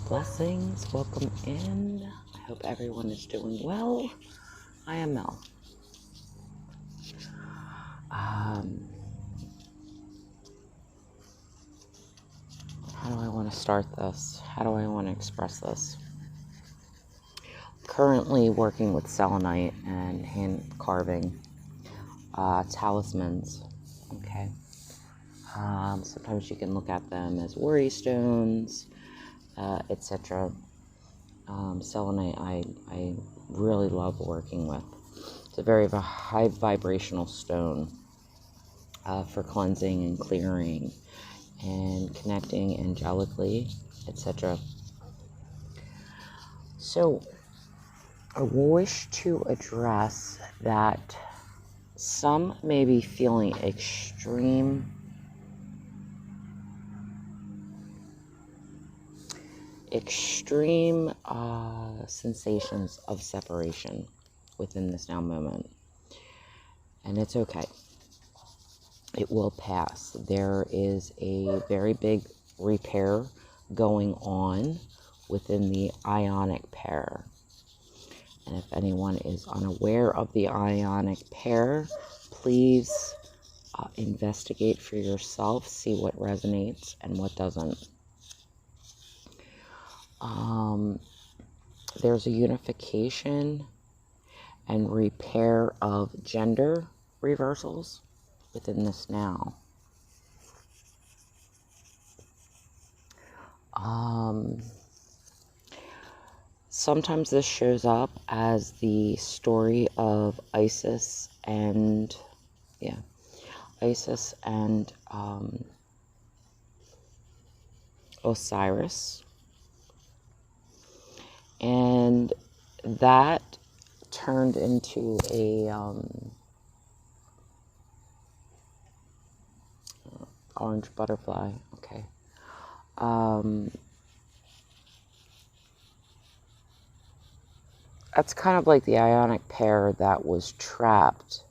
Blessings, welcome in. I hope everyone is doing well. I am Mel. How do I want to start this? How do I want to express this? Currently working with selenite and hand carving talismans. Okay. Sometimes you can look at them as worry stones, etc. Selenite I really love working with. It's a very high vibrational stone for cleansing and clearing and connecting angelically, etc. So I wish to address that some may be feeling extreme sensations of separation within this now moment. And it's okay. It will pass. There is a very big repair going on within the Aeonic Pair. And if anyone is unaware of the Aeonic Pair, please investigate for yourself, see what resonates and what doesn't. There's a unification and repair of gender reversals within this now. Sometimes this shows up as the story of Isis and Osiris. And that turned into a orange butterfly. Okay. That's kind of like the Ionic pair that was trapped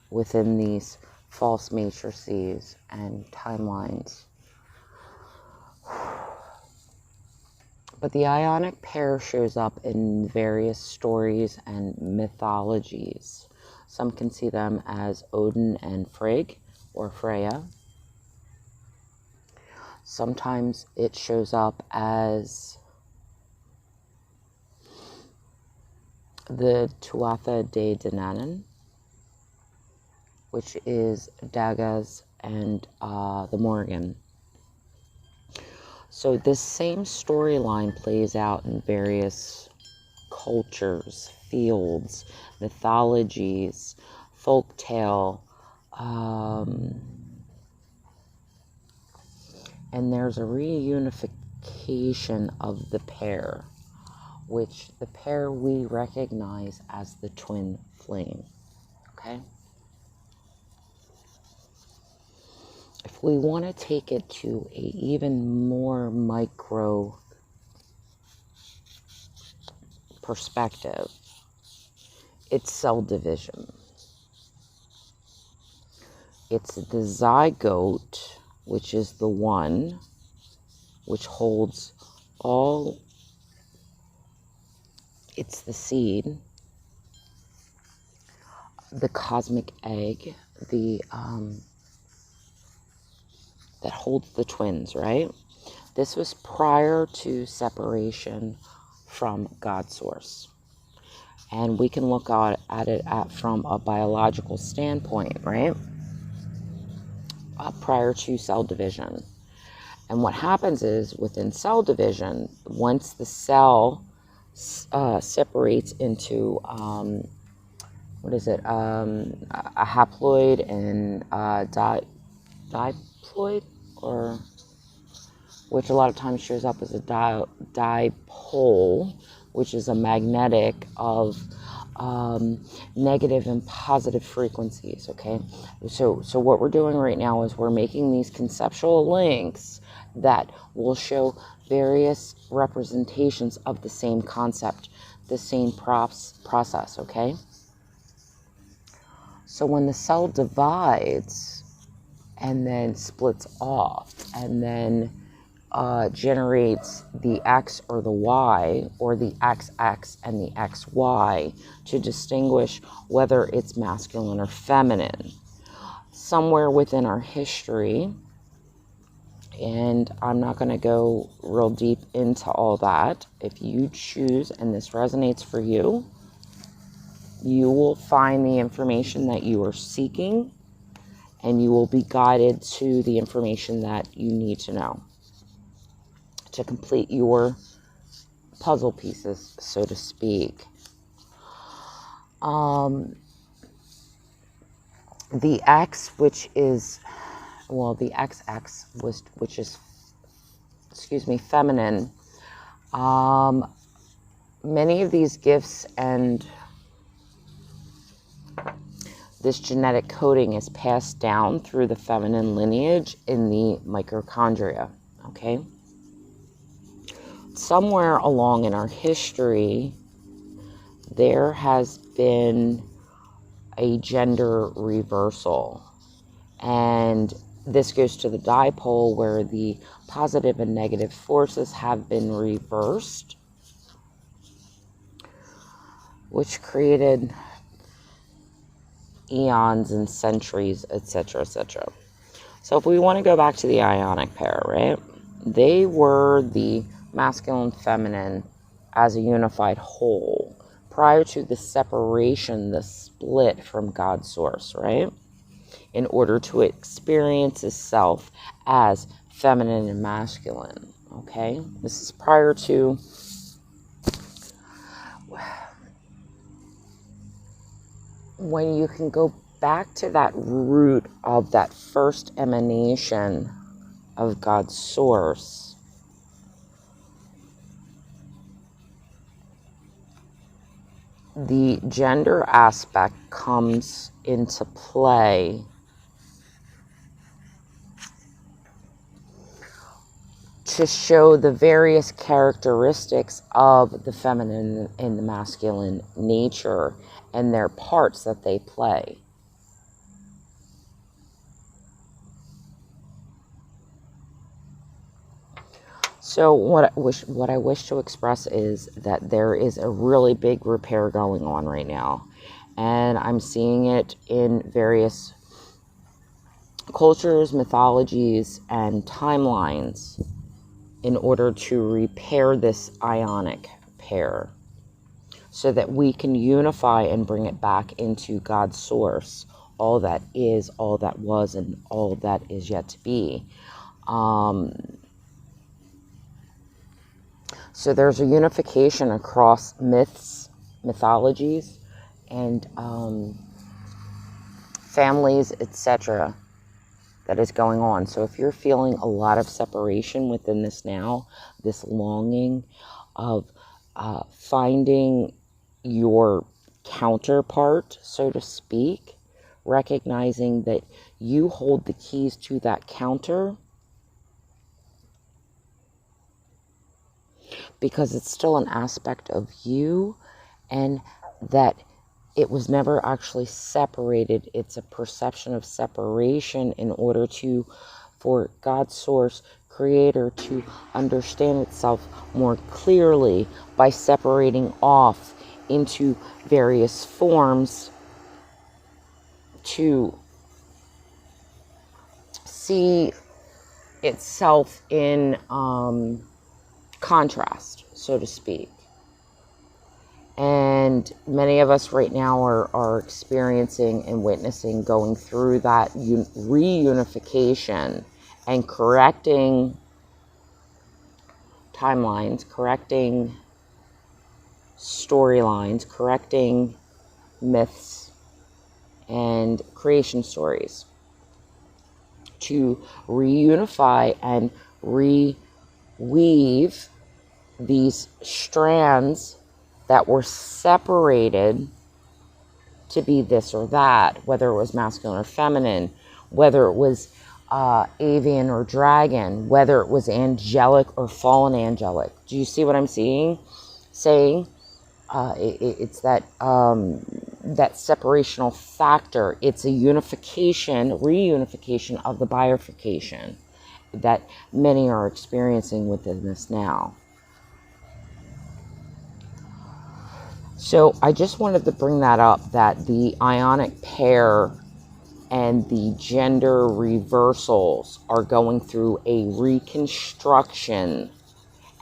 within these false matrices and timelines. But the Ionic pair shows up in various stories and mythologies. Some can see them as Odin and Frigg or Freya. Sometimes it shows up as the Tuatha De Danann, which is Dagaz and the Morgan. So this same storyline plays out in various cultures, fields, mythologies, folktale, and there's a reunification of the pair, which the pair we recognize as the twin flame. Okay? If we want to take it to a even more micro perspective, it's cell division. It's the zygote, which is the one which holds all. It's the seed, the cosmic egg, that holds the twins, right? This was prior to separation from God source. And we can look at it from a biological standpoint, right? Prior to cell division. And what happens is within cell division, once the cell separates into, a haploid and diploid, or which a lot of times shows up as a dipole, which is a magnetic of negative and positive frequencies. Okay, so what we're doing right now is we're making these conceptual links that will show various representations of the same concept, the same process. Okay, so when the cell divides and then splits off and then generates the X or the Y, or the XX and the XY, to distinguish whether it's masculine or feminine. Somewhere within our history, and I'm not going to go real deep into all that. If you choose and this resonates for you, you will find the information that you are seeking, and you will be guided to the information that you need to know to complete your puzzle pieces, so to speak. The X, which is, well, the XX, which is, feminine. Many of these gifts and this genetic coding is passed down through the feminine lineage in the mitochondria, okay? Somewhere along in our history, there has been a gender reversal. And this goes to the dipole, where the positive and negative forces have been reversed, which created eons and centuries, etc., etc. So if we want to go back to the Ionic pair, right? They were the masculine, feminine as a unified whole prior to the separation, the split from God's source, right? In order to experience itself as feminine and masculine, okay? This is prior to when you can go back to that root of that first emanation of God's source. The gender aspect comes into play to show the various characteristics of the feminine and the masculine nature and their parts that they play. So what I wish to express is that there is a really big repair going on right now, and I'm seeing it in various cultures, mythologies, and timelines in order to repair this Ionic pair so that we can unify and bring it back into God's source, all that is, all that was, and all that is yet to be. So there's a unification across myths, mythologies, and families, etc., that is going on. So if you're feeling a lot of separation within this now, this longing of finding your counterpart, so to speak, recognizing that you hold the keys to that counter, because it's still an aspect of you, and that it was never actually separated. It's a perception of separation in order for God's source, creator, to understand itself more clearly by separating off into various forms to see itself in contrast, so to speak. And many of us right now are experiencing and witnessing, going through that reunification and correcting timelines, correcting storylines, correcting myths and creation stories to reunify and reweave these strands that were separated to be this or that, whether it was masculine or feminine, whether it was avian or dragon, whether it was angelic or fallen angelic. Do you see what I'm saying? It's that separational factor. It's a unification, reunification of the bifurcation. that many are experiencing within this now. So I just wanted to bring that up, that the Ionic Pair and the gender reversals are going through a reconstruction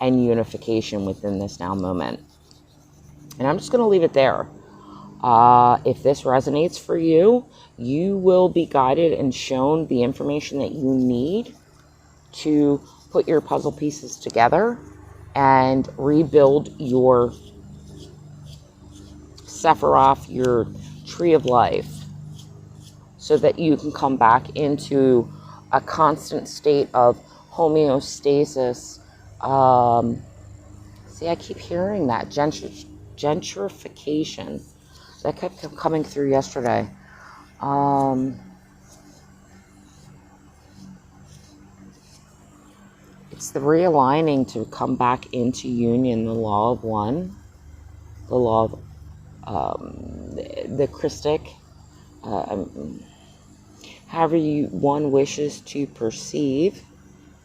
and unification within this now moment. And I'm just going to leave it there. If this resonates for you, you will be guided and shown the information that you need to put your puzzle pieces together and rebuild your Sephiroth, your tree of life, so that you can come back into a constant state of homeostasis. See, I keep hearing that gentrification. That kept coming through yesterday. It's the realigning to come back into union, the law of one, the law of the Christic, however one wishes to perceive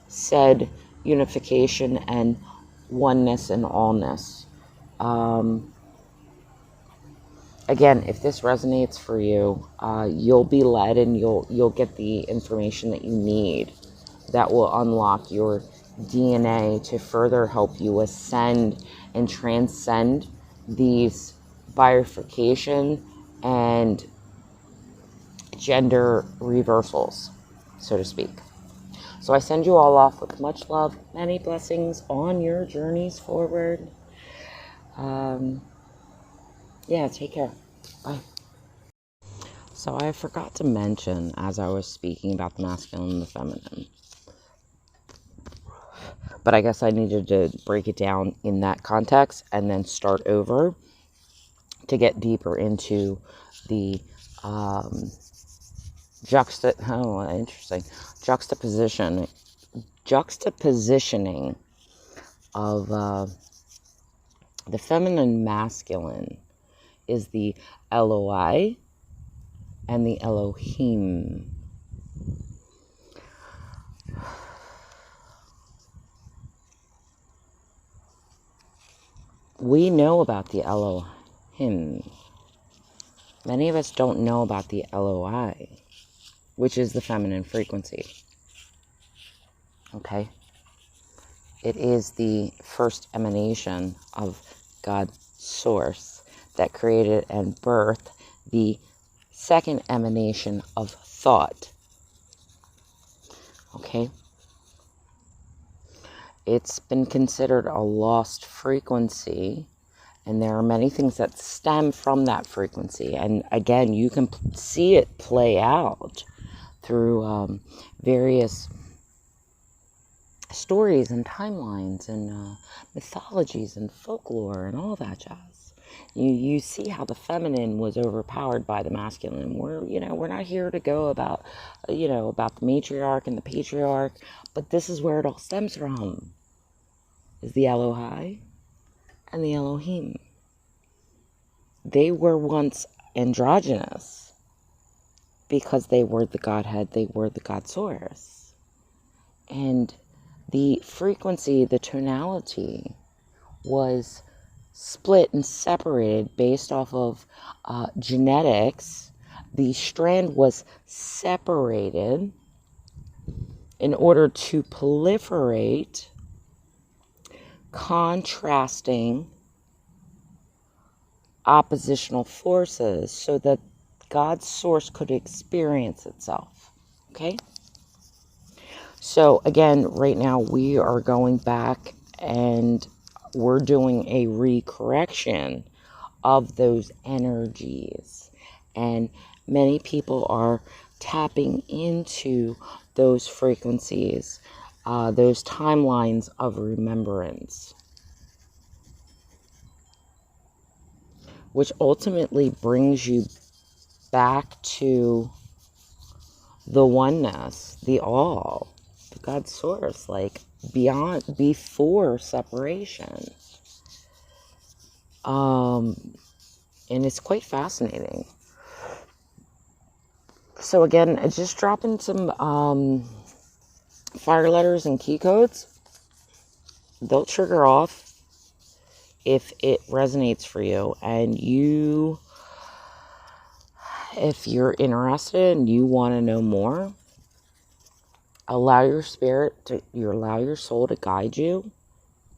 said unification and oneness and allness. Again, if this resonates for you, you'll be led and you'll get the information that you need that will unlock your DNA to further help you ascend and transcend these bifurcation and gender reversals, so to speak. So I send you all off with much love, many blessings on your journeys forward. Yeah, take care. Bye. So I forgot to mention, as I was speaking about the masculine and the feminine, but I guess I needed to break it down in that context and then start over to get deeper into the juxtapositioning of the feminine masculine is the Eloi and the Elohim. We know about the Elohim. Many of us don't know about the Eloi, which is the feminine frequency. Okay? It is the first emanation of God's source that created and birthed the second emanation of thought. Okay? It's been considered a lost frequency, and there are many things that stem from that frequency. And again, you can see it play out through various stories and timelines and mythologies and folklore and all that jazz. You see how the feminine was overpowered by the masculine. We're not here to go about about the matriarch and the patriarch, but this is where it all stems from. Is the Elohai and the Elohim. They were once androgynous because they were the Godhead, they were the God source. And the frequency, the tonality was split and separated based off of genetics. The strand was separated in order to proliferate contrasting oppositional forces so that God's source could experience itself. Okay? So again, right now we are going back and we're doing a recorrection of those energies. And many people are tapping into those frequencies, those timelines of remembrance, which ultimately brings you back to the oneness, the all, the God source, like before separation. And it's quite fascinating. So again, just dropping some fire letters and key codes, they'll trigger off if it resonates for you. And if you're interested and you want to know more, allow your soul to guide you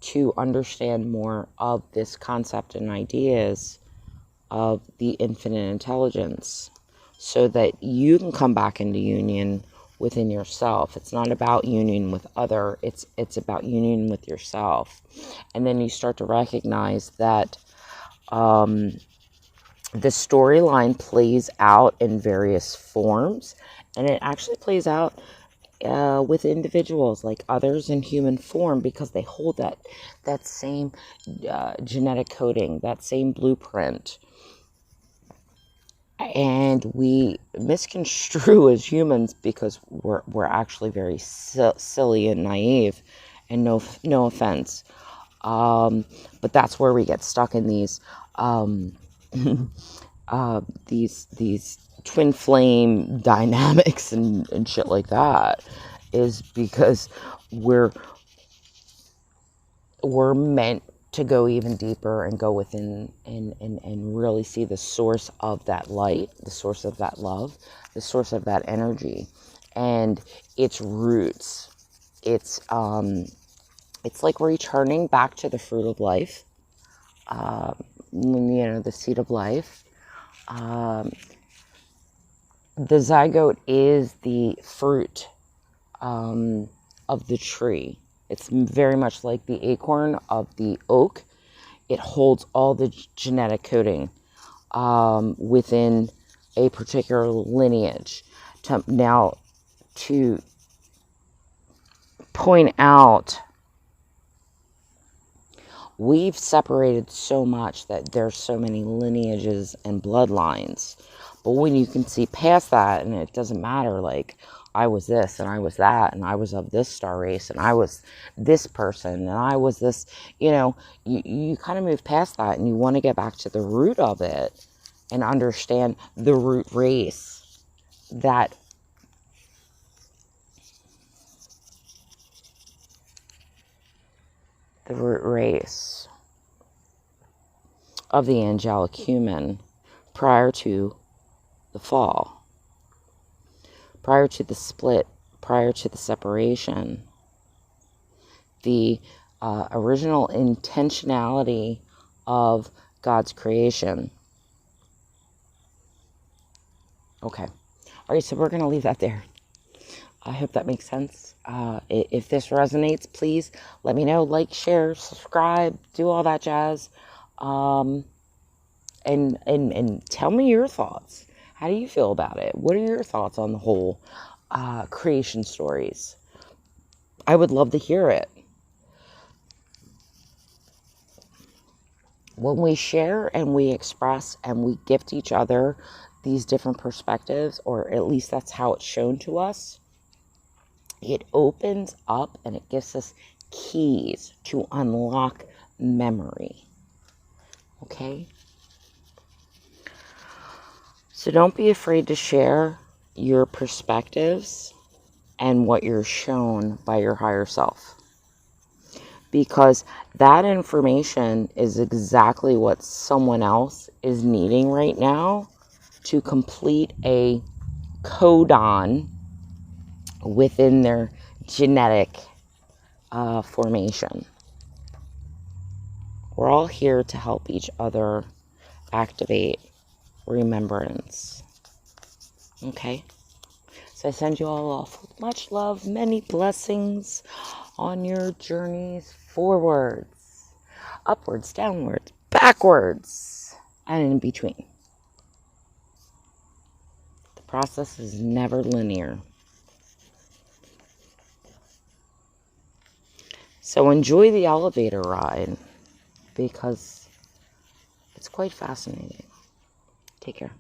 to understand more of this concept and ideas of the infinite intelligence, so that you can come back into union within yourself. It's not about union with other, it's about union with yourself. And then you start to recognize that the storyline plays out in various forms, and it actually plays out with individuals like others in human form, because they hold that same genetic coding, that same blueprint. And we misconstrue as humans because we're actually very silly and naive, and no offense, but that's where we get stuck in these these twin flame dynamics and shit like that, is because we're meant to go even deeper and go within and really see the source of that light, the source of that love, the source of that energy, and its roots. It's like returning back to the fruit of life, the seed of life. The zygote is the fruit of the tree. It's very much like the acorn of the oak. It holds all the genetic coding within a particular lineage. To point out, we've separated so much that there's so many lineages and bloodlines. But when you can see past that, and it doesn't matter, like, I was this, and I was that, and I was of this star race, and I was this person, and I was this, you kind of move past that, and you want to get back to the root of it and understand the root race, the root race of the angelic human prior to the fall. Prior to the split, prior to the separation, the original intentionality of God's creation. Okay. All right, so we're going to leave that there. I hope that makes sense. If this resonates, please let me know. Like, share, subscribe, do all that jazz. And tell me your thoughts. How do you feel about it? What are your thoughts on the whole creation stories? I would love to hear it. When we share and we express and we gift each other these different perspectives, or at least that's how it's shown to us, it opens up and it gives us keys to unlock memory. Okay? So don't be afraid to share your perspectives and what you're shown by your higher self, because that information is exactly what someone else is needing right now to complete a codon within their genetic formation. We're all here to help each other activate remembrance. Okay? So I send you all off with much love, many blessings on your journeys forwards, upwards, downwards, backwards, and in between. The process is never linear. So enjoy the elevator ride, because it's quite fascinating. Take care.